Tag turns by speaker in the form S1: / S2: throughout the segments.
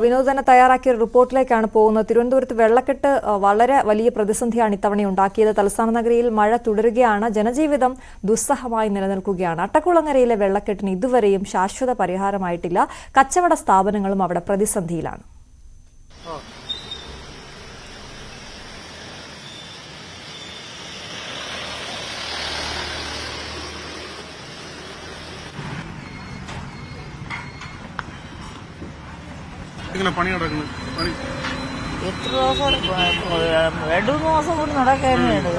S1: വിനോദ് തന്നെ തയ്യാറാക്കിയ റിപ്പോർട്ടിലേക്കാണ് പോകുന്നത്. തിരുവനന്തപുരത്ത് വെള്ളക്കെട്ട് വളരെ വലിയ പ്രതിസന്ധിയാണ് ഇത്തവണ ഉണ്ടാക്കിയത്. തലസ്ഥാന നഗരിയിൽ മഴ തുടരുകയാണ്. ജനജീവിതം ദുസ്സഹമായി നിലനിൽക്കുകയാണ്. അട്ടക്കുളങ്ങരയിലെ വെള്ളക്കെട്ടിന് ഇതുവരെയും ശാശ്വത പരിഹാരമായിട്ടില്ല. കച്ചവട സ്ഥാപനങ്ങളും അവിടെ പ്രതിസന്ധിയിലാണ്.
S2: എത്ര ദിവസം 2-3 മാസം കൂടി നടക്കാനുണ്ട്.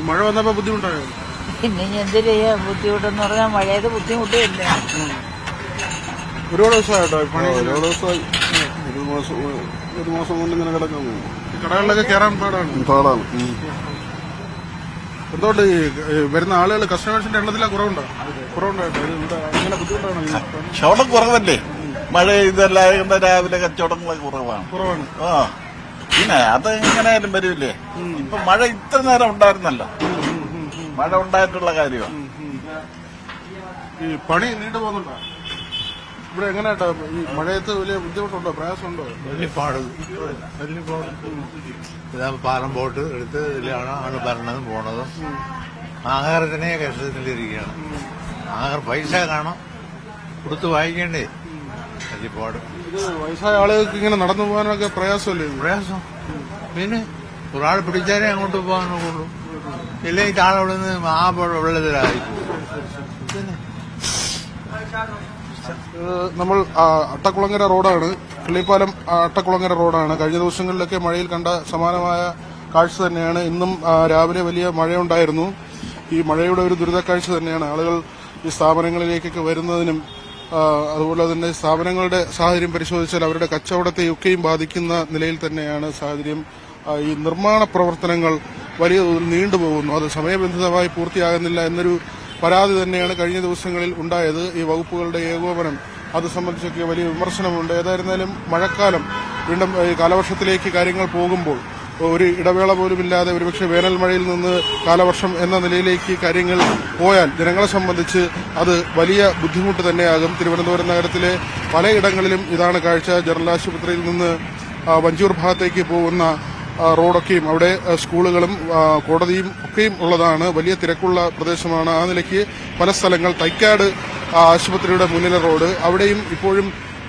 S3: മഴ വന്നപ്പോ ബുദ്ധിമുട്ടായോ?
S2: പിന്നെ എന്ത് ചെയ്യാ, ബുദ്ധിമുട്ടെന്ന് പറഞ്ഞാൽ മഴയത് ബുദ്ധിമുട്ടില്ല.
S3: ഒരുപാട് ദിവസമായിട്ടോ ഒരുപാട് ദിവസമായി. ഒരു മാസം കൊണ്ട് ഇങ്ങനെ കിടക്കാൻ കടകളിലൊക്കെ കയറാൻ പാടാണ്. എന്തുകൊണ്ട് വരുന്ന ആളുകൾ കസ്റ്റമേഴ്സിന്റെ എണ്ണത്തിലെ കുറവുണ്ടായിട്ടോ ഇങ്ങനെ ബുദ്ധിമുട്ടാണ്?
S4: കച്ചവടം കുറവല്ലേ, മഴ ഇതല്ലാതെ രാവിലെ കച്ചവടങ്ങളൊക്കെ കുറവാണ്. പിന്നെ അത് എങ്ങനെയായാലും വരില്ലേ. ഇപ്പൊ മഴ ഇത്ര നേരം ഉണ്ടായിരുന്നല്ലോ, മഴ ഉണ്ടായിട്ടുള്ള കാര്യമാണ്.
S3: ഈ പണി നീണ്ടു പോകുന്നുണ്ടോ ഇവിടെ? എങ്ങനെയാട്ടോ ഈ മഴയത്ത് വലിയ ബുദ്ധിമുട്ടുണ്ടോ, പ്രയാസമുണ്ടോ?
S5: വലിയ പാട്. ഇതാ പാലം പോട്ട് എടുത്ത് ഇതിലാണ് ആള് വരണതും പോണതും. ആഹാരത്തിനെ കഷ്ടത്തിലിരിക്കുകയാണ്. ആഹാരം പൈസ കാണാം, കൊടുത്ത് വായിക്കേണ്ടേ. വലിയപാട്.
S3: ഇത് വയസ്സായ ആളുകൾക്ക് ഇങ്ങനെ നടന്നു പോകാനൊക്കെ പ്രയാസമല്ലേ?
S5: പ്രയാസം. പിന്നെ ഒരാൾ പിടിച്ചാലേ അങ്ങോട്ട് പോകാനുള്ളൂ. ഇല്ലെങ്കിൽ ആളവിടെ നിന്ന് ആ വെള്ളത്തിലായി.
S3: നമ്മൾ അട്ടക്കുളങ്ങര റോഡാണ്, കിള്ളിപ്പാലം അട്ടക്കുളങ്ങര റോഡാണ്. കഴിഞ്ഞ ദിവസങ്ങളിലൊക്കെ മഴയിൽ കണ്ട സമാനമായ കാഴ്ച തന്നെയാണ്. ഇന്നും രാവിലെ വലിയ മഴയുണ്ടായിരുന്നു. ഈ മഴയുടെ ഒരു ദുരിതക്കാഴ്ച തന്നെയാണ്. ആളുകൾ ഈ സ്ഥാപനങ്ങളിലേക്കൊക്കെ വരുന്നതിനും അതുപോലെ തന്നെ സ്ഥാപനങ്ങളുടെ സാഹചര്യം പരിശോധിച്ചാൽ അവരുടെ കച്ചവടത്തെയൊക്കെയും ബാധിക്കുന്ന നിലയിൽ തന്നെയാണ് സാഹചര്യം. ഈ നിർമ്മാണ പ്രവർത്തനങ്ങൾ വലിയ തോതിൽ നീണ്ടുപോകുന്നു, അത് സമയബന്ധിതമായി പൂർത്തിയാകുന്നില്ല എന്നൊരു പരാതി തന്നെയാണ് കഴിഞ്ഞ ദിവസങ്ങളിൽ ഉണ്ടായത്. ഈ വകുപ്പുകളുടെ ഏകോപനം അത് സംബന്ധിച്ചൊക്കെ വലിയ വിമർശനമുണ്ട്. ഏതായിരുന്നാലും മഴക്കാലം വീണ്ടും കാലവർഷത്തിലേക്ക് കാര്യങ്ങൾ പോകുമ്പോൾ ഒരു ഇടവേള പോലുമില്ലാതെ ഒരുപക്ഷെ വേനൽ മഴയിൽ നിന്ന് കാലവർഷം എന്ന നിലയിലേക്ക് കാര്യങ്ങൾ പോയാൽ ജനങ്ങളെ സംബന്ധിച്ച് അത് വലിയ ബുദ്ധിമുട്ട് തന്നെയാകും. തിരുവനന്തപുരം നഗരത്തിലെ പലയിടങ്ങളിലും ഇതാണ് കാഴ്ച. ജനറൽ ആശുപത്രിയിൽ നിന്ന് വഞ്ചൂർ ഭാഗത്തേക്ക് പോകുന്ന റോഡൊക്കെയും അവിടെ സ്കൂളുകളും കോടതിയും ഒക്കെയും ഉള്ളതാണ്. വലിയ തിരക്കുള്ള പ്രദേശമാണ്. ആ നിലയ്ക്ക് പല സ്ഥലങ്ങൾ, തൈക്കാട് ആശുപത്രിയുടെ മുന്നിലെ റോഡ്, അവിടെയും ഇപ്പോഴും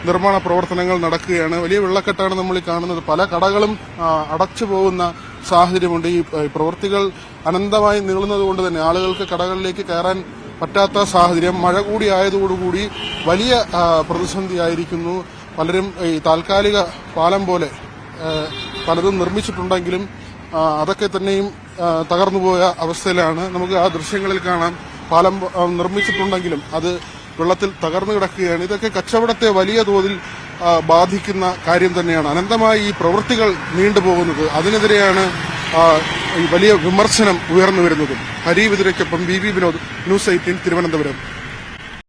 S3: നിർമ്മാണ പ്രവർത്തനങ്ങൾ നടക്കുകയാണ്. വലിയ വെള്ളക്കെട്ടാണ് നമ്മൾ ഈ കാണുന്നത്. പല കടകളും അടച്ചു പോകുന്ന സാഹചര്യമുണ്ട്. ഈ പ്രവൃത്തികൾ അനന്തമായി നീളുന്നതുകൊണ്ട് തന്നെ ആളുകൾക്ക് കടകളിലേക്ക് കയറാൻ പറ്റാത്ത സാഹചര്യം. മഴ കൂടി ആയതോടുകൂടി വലിയ പ്രതിസന്ധിയായിരിക്കുന്നു. പലരും ഈ താൽക്കാലിക പാലം പോലെ പലതും നിർമ്മിച്ചിട്ടുണ്ടെങ്കിലും അതൊക്കെ തന്നെയും തകർന്നുപോയ അവസ്ഥയിലാണ്. നമുക്ക് ആ ദൃശ്യങ്ങളിൽ കാണാം. പാലം നിർമ്മിച്ചിട്ടുണ്ടെങ്കിലും അത് വെള്ളത്തിൽ തകർന്നു കിടക്കുകയാണ്. ഇതൊക്കെ കച്ചവടത്തെ വലിയ തോതിൽ ബാധിക്കുന്ന കാര്യം തന്നെയാണ്. അനന്തമായി ഈ പ്രവൃത്തികൾ നീണ്ടുപോകുന്നത്, അതിനെതിരെയാണ് ഈ വലിയ വിമർശനം ഉയർന്നു വരുന്നത്. ഹരി വിതുരയ്ക്കൊപ്പം വി വിനോദ്, ന്യൂസ് 18 തിരുവനന്തപുരം.